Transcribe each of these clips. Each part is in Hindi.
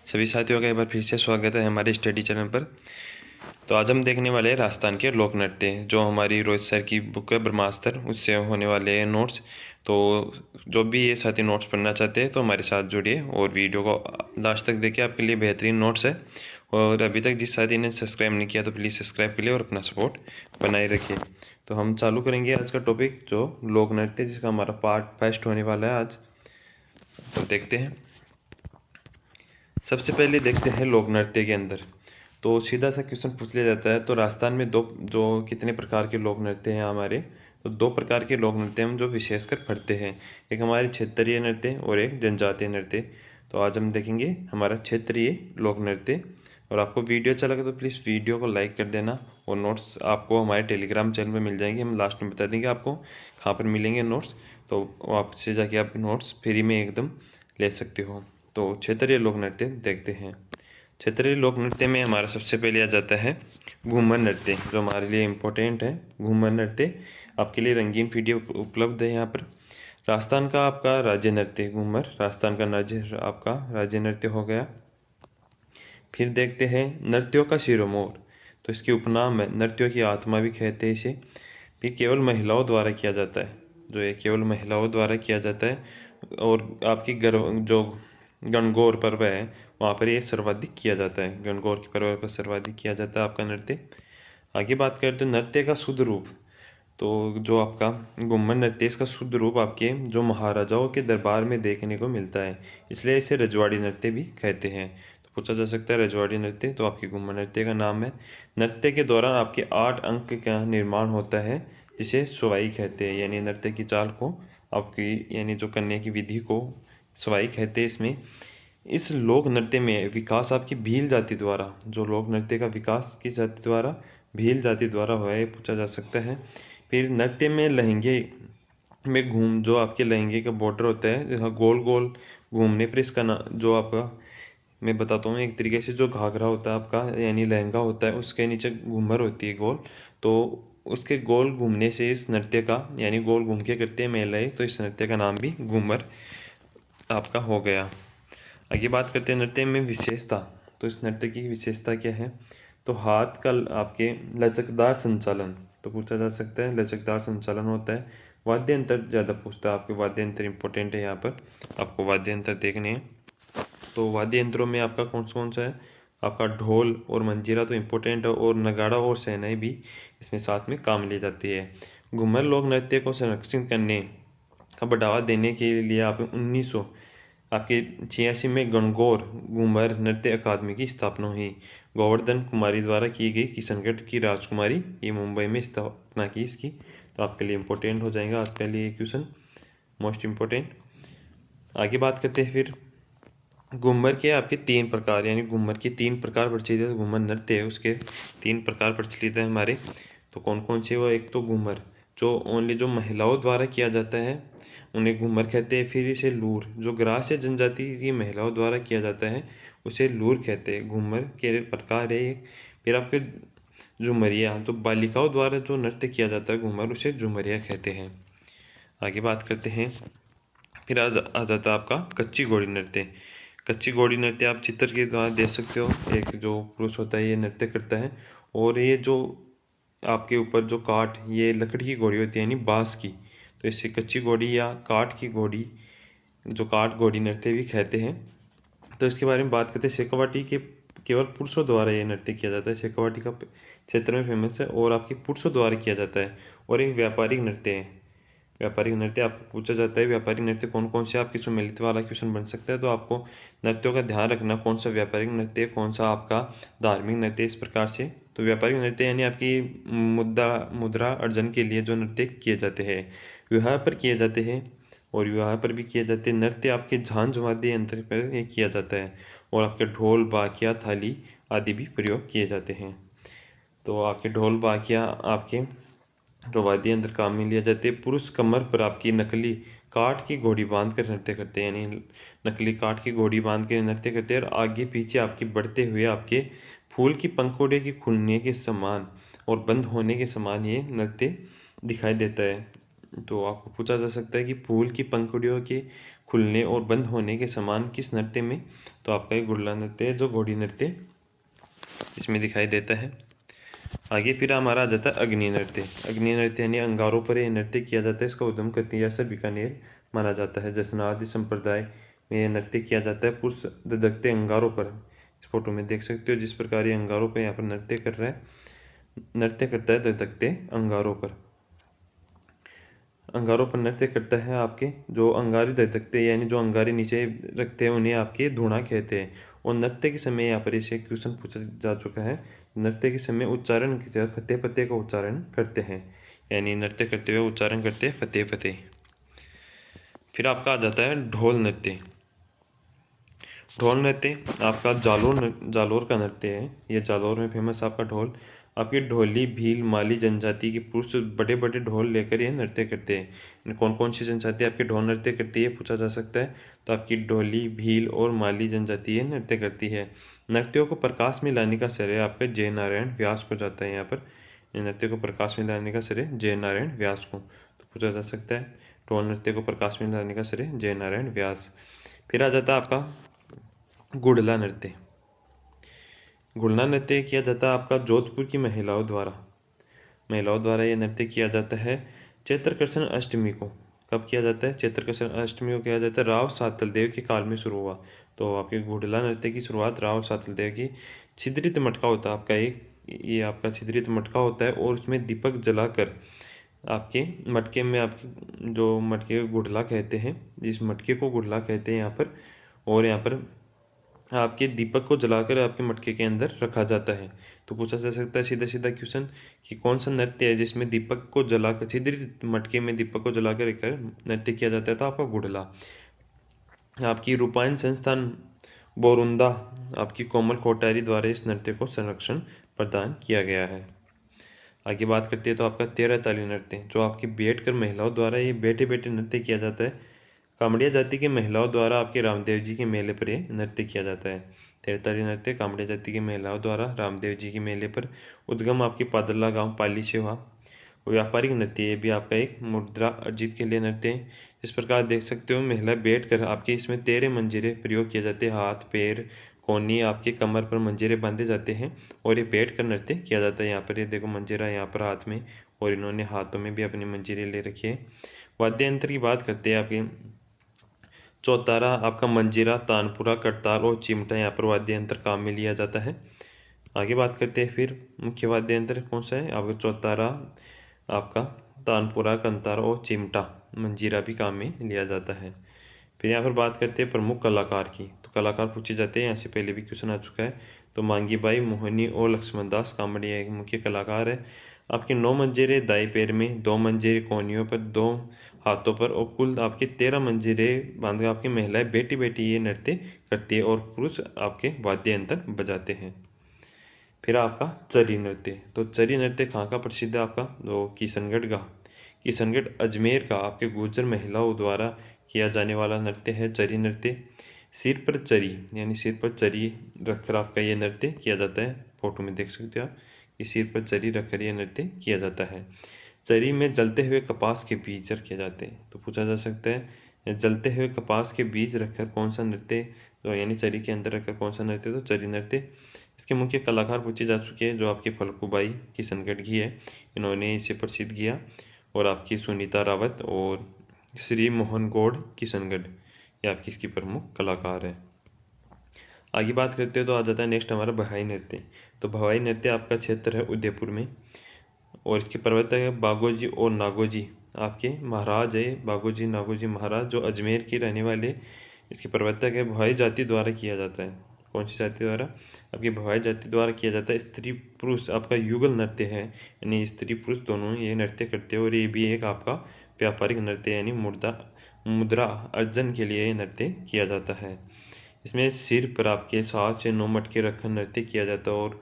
सभी साथियों का एक बार फिर से स्वागत है हमारे स्टडी चैनल पर। तो आज हम देखने वाले हैं राजस्थान के लोक नृत्य, जो हमारी रोहित सर की बुक है ब्रह्मास्त्र, उससे होने वाले हैं नोट्स। तो जो भी ये साथी नोट्स पढ़ना चाहते हैं तो हमारे साथ जुड़िए और वीडियो को लास्ट तक देखिए, आपके लिए बेहतरीन नोट्स है। और अभी तक जिस साथी ने सब्सक्राइब नहीं किया तो प्लीज़ सब्सक्राइब कर लिए और अपना सपोर्ट बनाए रखिए। तो हम चालू करेंगे आज का टॉपिक, जो लोक नृत्य, जिसका हमारा पार्ट फर्स्ट होने वाला है आज। तो देखते हैं। सबसे पहले देखते हैं लोक नृत्य के अंदर। तो सीधा सा क्वेश्चन पूछ लिया जाता है, तो राजस्थान में दो जो कितने प्रकार के लोक नृत्य हैं हमारे। तो दो प्रकार के लोक नृत्य हम जो विशेषकर पढ़ते हैं, एक हमारे क्षेत्रीय नृत्य और एक जनजातीय नृत्य। तो आज हम देखेंगे हमारा क्षेत्रीय लोक नृत्य। और आपको वीडियो अच्छा लगे तो प्लीज़ वीडियो को लाइक कर देना। और नोट्स आपको हमारे टेलीग्राम चैनल पर मिल जाएंगे, हम लास्ट में बता देंगे आपको कहाँ पर मिलेंगे नोट्स। तो आपसे जाके आप नोट्स फ्री में एकदम ले सकते हो। तो क्षेत्रीय लोक नृत्य देखते हैं। क्षेत्रीय लोक नृत्य में हमारा सबसे पहले आ जाता है घूमर नृत्य, जो हमारे लिए इम्पोर्टेंट है। घूमर नृत्य आपके लिए रंगीन वीडियो उपलब्ध है यहाँ पर। राजस्थान का आपका राज्य नृत्य घूमर, राजस्थान का राज्य आपका राज्य नृत्य हो गया। फिर देखते हैं नृत्यों का शिरोमोर, तो इसकी उपनाम है नृत्यों की आत्मा भी कहते हैं इसे। भी केवल महिलाओं द्वारा किया जाता है, जो ये केवल महिलाओं द्वारा किया जाता है। और आपकी गर्व जो गणगौर पर्व है वहाँ पर ये सर्वाधिक किया जाता है, गणगौर के पर्व पर सर्वाधिक किया जाता है आपका नृत्य। आगे बात करते हैं नृत्य का शुद्ध रूप। तो जो आपका घूमर नृत्य, इसका शुद्ध रूप आपके जो महाराजाओं के दरबार में देखने को मिलता है, इसलिए इसे रजवाड़ी नृत्य भी कहते हैं। तो पूछा जा सकता है रजवाड़ी नृत्य, तो आपकी घूमर नृत्य का नाम है। नृत्य के दौरान आपके 8 अंक का निर्माण होता है, जिसे सुवाई कहते हैं। यानी नृत्य की चाल को आपकी, यानी जो करने की विधि को सुवाई कहते हैं। इसमें इस लोक नृत्य में विकास आपकी भील जाति द्वारा, जो लोक नृत्य का विकास किस जाति द्वारा, भील जाति द्वारा हुआ है, पूछा जा सकता है। फिर नृत्य में लहंगे में घूम, जो आपके लहंगे का बॉर्डर होता है जहाँ गोल गोल घूमने पर इसका ना, जो आपका मैं बताता हूँ एक तरीके से, जो घाघरा होता है आपका यानी लहंगा होता है, उसके नीचे घूमर होती है गोल। तो उसके गोल घूमने से इस नृत्य का, यानी गोल घूम के करते हैं महिलाएं, तो इस नृत्य का नाम भी घूमर आपका हो गया। आगे बात करते हैं नृत्य में विशेषता। तो इस नृत्य की विशेषता क्या है, तो हाथ का आपके लचकदार संचालन, तो पूछा जा सकता है लचकदार संचालन होता है। वाद्य यंत्र ज़्यादा पूछता है, आपके वाद्य यंत्र इंपॉर्टेंट है, यहाँ पर आपको वाद्य यंत्र देखने हैं। तो वाद्य यंत्रों में आपका कौन सा है, आपका ढोल और मंजीरा तो इम्पोर्टेंट है, और नगाड़ा और शहनाई भी इसमें साथ में काम ली जाती है। घूमर लोक नृत्य को संरक्षित करने का बढ़ावा देने के लिए आप 1900 आपके 86 में गणगौर घूमर नृत्य अकादमी की स्थापना हुई। गोवर्धन कुमारी द्वारा की गई, किशनगढ़ की राजकुमारी ये मुंबई में स्थापना की इसकी। तो आपके लिए इम्पोर्टेंट हो जाएगा आज के लिए क्वेश्चन, मोस्ट इम्पोर्टेंट। आगे बात करते हैं फिर घूमर के आपके 3 प्रकार, यानी घूमर के 3 प्रकार प्रचलित है। घूमर नृत्य है उसके 3 प्रकार प्रचलित है हमारे। तो कौन कौन से, वो एक तो घूमर जो ओनली जो महिलाओं द्वारा किया जाता है, उन्हें घूमर कहते हैं। फिर इसे लूर, जो ग्रास्य जनजाति की महिलाओं द्वारा किया जाता है, उसे लूर कहते हैं। घूमर के प्रकार है एक। फिर आपके झुमरिया, जो बालिकाओं द्वारा जो नृत्य किया जाता है घूमर, उसे झुमरिया कहते हैं। आगे बात करते हैं। फिर आ जाता है आपका कच्ची घोड़ी नृत्य। कच्ची घोड़ी नृत्य आप चित्र के द्वारा देख सकते हो, एक जो पुरुष होता है ये नृत्य करता है, और ये जो आपके ऊपर जो काठ, ये लकड़ी की घोड़ी होती है यानी बांस की, तो इसे कच्ची घोड़ी या काठ की घोड़ी, जो काठ घोड़ी नृत्य भी कहते हैं। तो इसके बारे में बात करते हैं। शेखावाटी के केवल पुरुषों द्वारा ये नृत्य किया जाता है, शेखावाटी का क्षेत्र में फेमस है और आपके पुरुषों द्वारा किया जाता है। और एक व्यापारिक नृत्य है। व्यापारिक नृत्य आपको पूछा जाता है, व्यापारिक नृत्य कौन कौन से, आपकी सम्मिलित वाला क्वेश्चन बन सकता है। तो आपको नृत्यों का ध्यान रखना, कौन सा व्यापारिक नृत्य है, कौन सा आपका धार्मिक नृत्य, इस प्रकार से। तो व्यापारिक नृत्य यानी आपकी मुद्रा अर्जन के लिए जो नृत्य किए जाते हैं, विवाह पर किए जाते हैं, और विवाह पर भी किए जाते हैं। नृत्य आपके झांझ वाद्य यंत्र पर ये किया जाता है, और आपके ढोल बाकिया थाली आदि भी प्रयोग किए जाते हैं। तो आपके ढोल बाकिया आपके जो वाद्य यंत्र काम में लिया जाते हैं। पुरुष कमर पर आपकी नकली काठ की घोड़ी बांध कर नृत्य करते हैं, यानी नकली काठ की घोड़ी बांध कर नृत्य करते हैं, और आगे पीछे आपकी बढ़ते हुए आपके फूल की पंखुड़ियों के खुलने के समान और बंद होने के समान ये नृत्य दिखाई देता है। तो आपको पूछा जा सकता है कि फूल की पंखुड़ियों के खुलने और बंद होने के समान किस नृत्य में? तो आपका ये गुड़ला नृत्य है, जो घोड़ी नृत्य इसमें दिखाई देता है। आगे फिर हमारा आ जाता है अग्नि नृत्य। अग्नि नृत्य यानी अंगारों पर यह नृत्य किया जाता है। इसका उद्गम कतिया से बीकानेर माना जाता है। जसनादि संप्रदाय में यह नृत्य किया जाता है। पुरुष दधकते अंगारों पर, इस फोटो में देख सकते हो जिस प्रकार ये अंगारों पर यहाँ पर नृत्य कर रहा है, नृत्य करता है दधकते अंगारों पर। अंगारों पर नृत्य करता है। आपके जो अंगारी दधकते यानी जो अंगारे नीचे रखते हैं उन्हें आपके धूणा कहते हैं। और नृत्य के समय यहाँ पर इसे क्वेश्चन पूछा जा चुका है, नृत्य के समय उच्चारण की जगह फतेह फतेह का उच्चारण करते हैं, यानी नृत्य करते हुए उच्चारण करते हैं फतेह फतेह। फिर आपका आ जाता है ढोल नृत्य। ढोल नृत्य आपका जालोर का नृत्य है। यह जालोर में फेमस आपका ढोल। आपकी ढोली भील माली जनजाति के पुरुष बड़े बड़े ढोल लेकर ये नृत्य करते हैं। कौन कौन सी जनजाति आपके ढोल नृत्य करती है पूछा जा सकता है, तो आपकी ढोली भील और माली जनजाति ये नृत्य करती है। नृत्यों को प्रकाश में लाने का श्रेय आपका जय नारायण व्यास को जाता है। यहाँ पर नृत्य को प्रकाश में लाने का श्रेय जय नारायण व्यास को तो पूछा जा सकता है। ढोल नृत्य को प्रकाश में लाने का श्रेय जय नारायण व्यास। फिर आ जाता है आपका गुड़ला नृत्य। गुड़ला नृत्य किया जाता है आपका जोधपुर की महिलाओं द्वारा यह नृत्य किया जाता है चैत्रकृष्ण अष्टमी को। कब किया जाता है? चैत्रकृष्ण अष्टमी को किया जाता है। राव सातल देव के काल में शुरू हुआ। तो आपके गुड़ला नृत्य की शुरुआत राव सातल देव की छिद्रित मटका होता है आपका एक, ये आपका छिद्रित मटका होता है और उसमें दीपक जलाकर आपके मटके में आपके जो मटके को गुड़ला कहते हैं, जिस मटके को गुड़ला कहते हैं यहाँ पर, और यहाँ पर आपके दीपक को जलाकर आपके मटके के अंदर रखा जाता है। तो पूछा जा सकता है सीधा सीधा क्वेश्चन कि कौन सा नृत्य है जिसमें दीपक को जलाकर छिद्रित मटके में दीपक को जलाकर रखकर नृत्य किया जाता है? तो आपका गुड़ला। आपकी रूपायन संस्थान बोरुंदा आपकी कोमल कोठारी द्वारा इस नृत्य को संरक्षण प्रदान किया गया है। आगे बात करते हैं तो आपका 13 ताली नृत्य, जो आपकी बैठ कर महिलाओं द्वारा ये बैठे बैठे नृत्य किया जाता है। कामड़िया जाति की महिलाओं द्वारा आपके रामदेव जी के मेले पर यह नृत्य किया जाता है। 13 ताली नृत्य कामड़िया जाति की महिलाओं द्वारा रामदेव जी के मेले पर। उद्गम आपके पादला गांव पाली से हुआ। व्यापारिक नृत्य, ये भी आपका एक मुद्रा अर्जित के लिए नृत्य है। इस प्रकार देख सकते हो महिला बैठ कर आपके इसमें 13 मंजीरे प्रयोग किए जाते हैं। हाथ पैर कोनी आपके कमर पर मंजीरे बांधे जाते हैं और ये बैठ कर नृत्य किया जाता है। यहाँ पर ये देखो मंजीरा यहाँ पर हाथ में, और इन्होंने हाथों में भी अपनी मंजीरे ले रखी है। वाद्य यंत्र की बात करते हैं आपके चौतारा आपका मंजीरा तानपुरा करताल और चिमटा यहाँ पर वाद्य यंत्र काम में लिया जाता है। आगे बात करते हैं फिर मुख्य वाद्य यंत्र कौन सा है आपका चौतारा आपका तानपुरा कंतार और चिमटा मंजीरा भी काम में लिया जाता है। फिर यहाँ पर बात करते हैं प्रमुख कलाकार की, तो कलाकार पूछे जाते हैं, यहाँ से पहले भी क्वेश्चन आ चुका है। तो मांगीबाई मोहनी और लक्ष्मण दास कामड़िया एक मुख्य कलाकार है। आपके 9 मंजीरे दाई पैर में, 2 मंजीरे कोहनियों पर, 2 हाथों पर और कुल आपके 13 मंजीरे बांधकर आपकी महिलाएं बेटी बेटी ये नृत्य करती है और पुरुष आपके वाद्य यंत्र बजाते हैं। फिर आपका चरी नृत्य, तो चरी नृत्य कहाँ का प्रसिद्ध है आपका? तो किशनगढ़ का। किशनगढ़ अजमेर का आपके गुर्जर महिलाओं द्वारा किया जाने वाला नृत्य है चरी नृत्य। सिर पर चरी यानी सिर पर चरी रखकर आपका ये नृत्य किया जाता है। फोटो में देख सकते हो आप कि सिर पर चरी रखकर ये नृत्य किया जाता है। चरी में जलते हुए कपास के बीज रखे जाते हैं। तो पूछा जा सकता है जलते हुए कपास के बीज रखकर कौन सा नृत्य, तो यानी चरी के अंदर रखकर कौन सा नृत्य? तो चरी नृत्य। इसके मुख्य कलाकार पूछे जा चुके हैं, जो आपकी फल्गुबाई किशनगढ़ की है, इन्होंने इसे प्रसिद्ध किया, और आपकी सुनीता रावत और श्री मोहन गौड़ किशनगढ़, ये आपकी इसकी प्रमुख कलाकार है। आगे बात करते हैं तो आ जाता है नेक्स्ट हमारा भवाई नृत्य। तो भवाई नृत्य आपका क्षेत्र है उदयपुर में, और इसके प्रवर्तक है बागोजी और नागोजी आपके महाराज है। बागोजी नागोजी महाराज जो अजमेर के रहने वाले इसके प्रवर्तक है। भवाई जाति द्वारा किया जाता है। कौन सी जाति द्वारा? आपकी भवाई जाति द्वारा किया जाता है। स्त्री पुरुष आपका युगल नृत्य है, यानी स्त्री पुरुष दोनों ये नृत्य करते हैं, और ये भी एक आपका व्यापारिक नृत्य यानी मुद्रा अर्जन के लिए ये नृत्य किया जाता है। इसमें सिर पर आपके 7 से 9 मटके रखकर नृत्य किया जाता है, और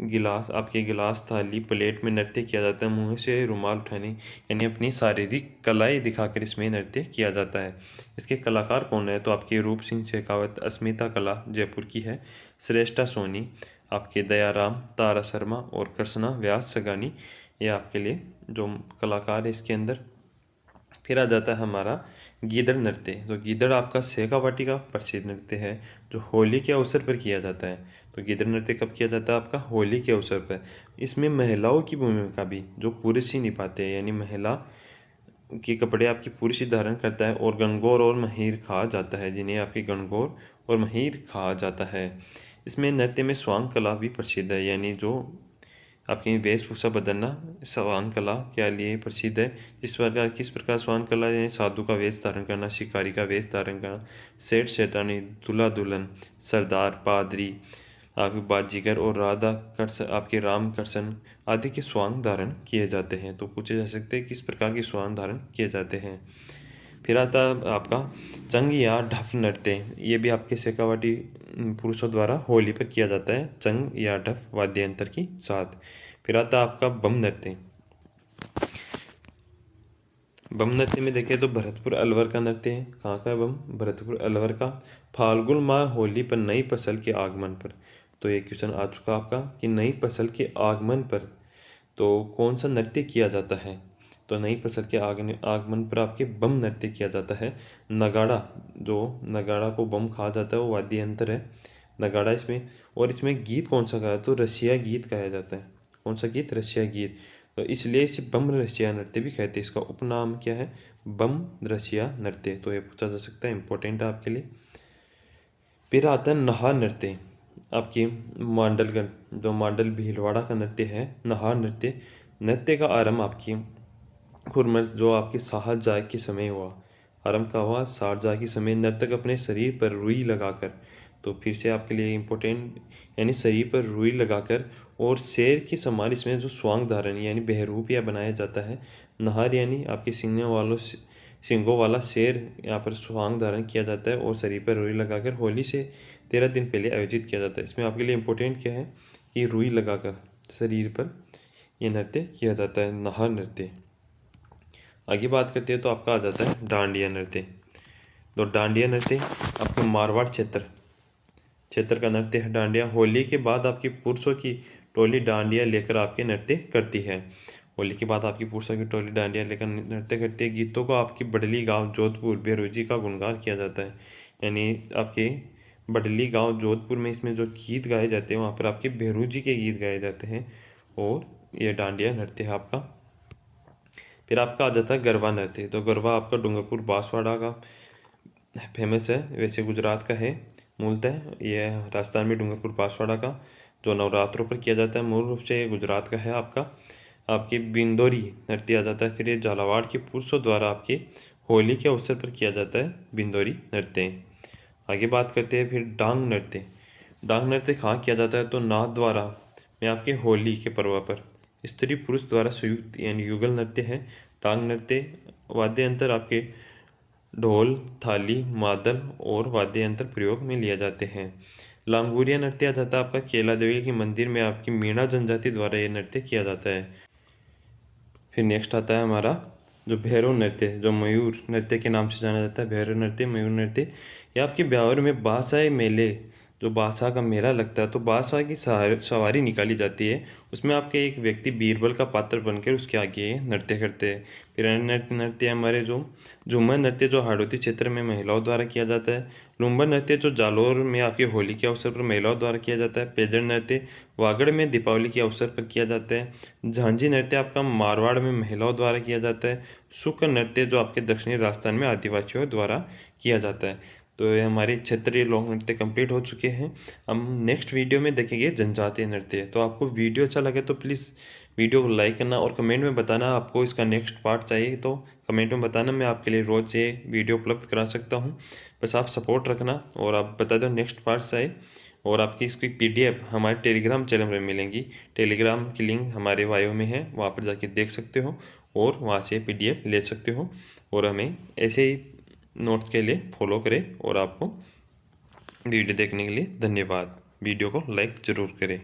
गिलास थाली प्लेट में नृत्य किया जाता है। मुंह से रुमाल उठाने यानी अपनी शारीरिक कलाएं दिखाकर इसमें नृत्य किया जाता है। इसके कलाकार कौन है? तो आपके रूप सिंह शेखावत, अस्मिता कला जयपुर की है, श्रेष्ठा सोनी, आपके दयाराम, तारा शर्मा और कृष्णा व्यास सगानी, ये आपके लिए जो कलाकार है इसके अंदर। फिर आ जाता है हमारा गीदड़ नृत्य। तो गीदड़ आपका शेखावाटी का प्रसिद्ध नृत्य है जो होली के अवसर पर किया जाता है। तो गीदड़ नृत्य कब किया जाता है? आपका होली के अवसर पर। इसमें महिलाओं की भूमिका भी जो पुरुष ही निभाते हैं, यानी महिला के कपड़े आपकी पुरुष ही धारण करता है और गणगौर और महिर कहा जाता है, जिन्हें आपकी गणगौर और महिर कहा जाता है। इसमें नृत्य में स्वांग कला भी प्रसिद्ध है, यानी जो आपकी वेशभूषा बदलना स्वांग कला के लिए प्रसिद्ध है। किस प्रकार स्वांग कला यानी साधु का वेश धारण करना, शिकारी का वेश धारण करना, सेठ सेठानी, दूल्हा दुल्हन, सरदार, पादरी, आपके बाजीगर और राधा कृष्ण, आपके राम कृष्ण आदि के स्वांग धारण किए जाते हैं। तो पूछे जा सकते हैं किस प्रकार के स्वांग धारण किए जाते हैं। फिर आता है आपका चंग या ढफ नृत्य। ये भी आपके शेखावाटी पुरुषों द्वारा होली पर किया जाता है, चंग या ढफ वाद्य यंत्र के साथ। फिर आता है आपका बम नृत्य। बम नृत्य में देखें तो भरतपुर अलवर का नृत्य है। कहाँ का बम? भरतपुर अलवर का। फाल्गुन माह होली पर नई फसल के आगमन पर। तो ये क्वेश्चन आ चुका आपका कि नई फसल के आगमन पर तो कौन सा नृत्य किया जाता है? तो नई फसल के आगमन पर आपके बम नृत्य किया जाता है। नगाड़ा, जो नगाड़ा को बम कहा जाता है वो वाद्य यंत्र है नगाड़ा इसमें। और इसमें गीत कौन सा गाया? तो रसिया गीत गाया जाता है। कौन सा गीत? रसिया गीत। तो इसलिए इसे बम रसिया नृत्य भी कहते हैं। इसका उपनाम क्या है? बम रसिया नृत्य। तो ये पूछा जा सकता है, इंपॉर्टेंट है आपके लिए। फिर आता है नहा नृत्य। आपकी मांडलगढ़, जो मांडल भीलवाड़ा का नृत्य है, नहा नृत्य। नृत्य का आरंभ आपकी खुरमस जो आपके शाहजहाँ के समय हुआ। आरंभ का हुआ शाहजहाँ के समय। नर्तक अपने शरीर पर रुई लगाकर, तो फिर से आपके लिए इम्पोर्टेंट, यानी शरीर पर रुई लगाकर और शेर के समान इसमें जो स्वांग धारण यानी बहरूपिया बनाया जाता है। नहार यानी आपके सिंगों वाला शेर यहाँ पर स्वांग धारण किया जाता है और शरीर पर रुई लगाकर होली से 13 दिन पहले आयोजित किया जाता है। इसमें आपके लिए इम्पोर्टेंट क्या है कि रुई लगाकर शरीर पर यह नृत्य किया जाता है, नहार नृत्य। आगे बात करते हैं तो आपका आ जाता है डांडिया नृत्य। तो डांडिया नृत्य आपके मारवाड़ क्षेत्र का नृत्य है। डांडिया होली के बाद आपकी पुरुषों की टोली डांडिया लेकर आपके नृत्य करती है। होली के बाद आपकी पुरुषों की टोली डांडिया लेकर नृत्य करती है। गीतों को आपकी बडली गांव जोधपुर बेरोजी का गुणगान किया जाता है, यानी आपके बडली गांव जोधपुर में इसमें जो गीत गाए जाते हैं वहाँ पर आपके बेरोजी के गीत गाए जाते हैं और ये डांडिया नृत्य है आपका। फिर आपका आ जाता है गरबा नृत्य। तो गरबा आपका डूंगरपुर बांसवाड़ा का फेमस है, वैसे गुजरात का है मूलतः। ये राजस्थान में डूंगरपुर बांसवाड़ा का जो नवरात्रों पर किया जाता है, मूल रूप से गुजरात का है आपका। आपके बिंदोरी नृत्य आ जाता है। फिर ये झालावाड़ के पुरुषों द्वारा आपके होली के अवसर पर किया जाता है बिंदोरी नृत्य। आगे बात करते हैं फिर डांग नृत्य। डांग नृत्य कहाँ किया जाता है? तो नाथद्वारा में आपके होली के पर्व पर स्त्री पुरुष द्वारा संयुक्त यानी युगल नृत्य है डांग नृत्य। वाद्य यंत्र आपके ढोल, थाली, मादल और वाद्य यंत्र प्रयोग में लिए जाते हैं। लांगूरिया नृत्य आ जाता है आपका केला देवी के मंदिर में आपकी मीणा जनजाति द्वारा यह नृत्य किया जाता है। फिर नेक्स्ट आता है हमारा जो भैरव नृत्य, जो मयूर नृत्य के नाम से जाना जाता है। भैरव नृत्य, मयूर नृत्य, यह आपके ब्यावर में बादशाह मेले, जो बादशाह का मेला लगता है तो बादशाह की सवारी निकाली जाती है। उसमें आपके एक व्यक्ति बीरबल का पात्र बनकर उसके आगे नृत्य करते हैं। फिर नृत्य हमारे जो झूमर नृत्य जो हाड़ौती क्षेत्र में महिलाओं द्वारा किया जाता है। लुम्बर नृत्य जो जालोर में आपके होली के अवसर पर महिलाओं द्वारा किया जाता है। पेजर नृत्य वागड़ में दीपावली के अवसर पर किया जाता है। झांझी नृत्य आपका मारवाड़ में महिलाओं द्वारा किया जाता है। शुक्र नृत्य जो आपके दक्षिणी राजस्थान में आदिवासियों द्वारा किया जाता है। तो ये हमारे क्षेत्रीय लोक नृत्य कंप्लीट हो चुके हैं। हम नेक्स्ट वीडियो में देखेंगे जनजातीय नृत्य। तो आपको वीडियो अच्छा लगे तो प्लीज़ वीडियो को लाइक करना और कमेंट में बताना आपको इसका नेक्स्ट पार्ट चाहिए तो कमेंट में बताना। मैं आपके लिए रोज़ ये वीडियो उपलब्ध करा सकता हूँ, बस आप सपोर्ट रखना और आप बता दो नेक्स्ट पार्ट चाहिए। और आपकी इसकी PDF हमारे टेलीग्राम चैनल में मिलेंगी। टेलीग्राम की लिंक हमारे बायो में है, वहाँ पर जाके देख सकते हो और वहाँ से PDF ले सकते हो। और हमें ऐसे ही नोट्स के लिए फॉलो करें और आपको वीडियो देखने के लिए धन्यवाद। वीडियो को लाइक ज़रूर करें।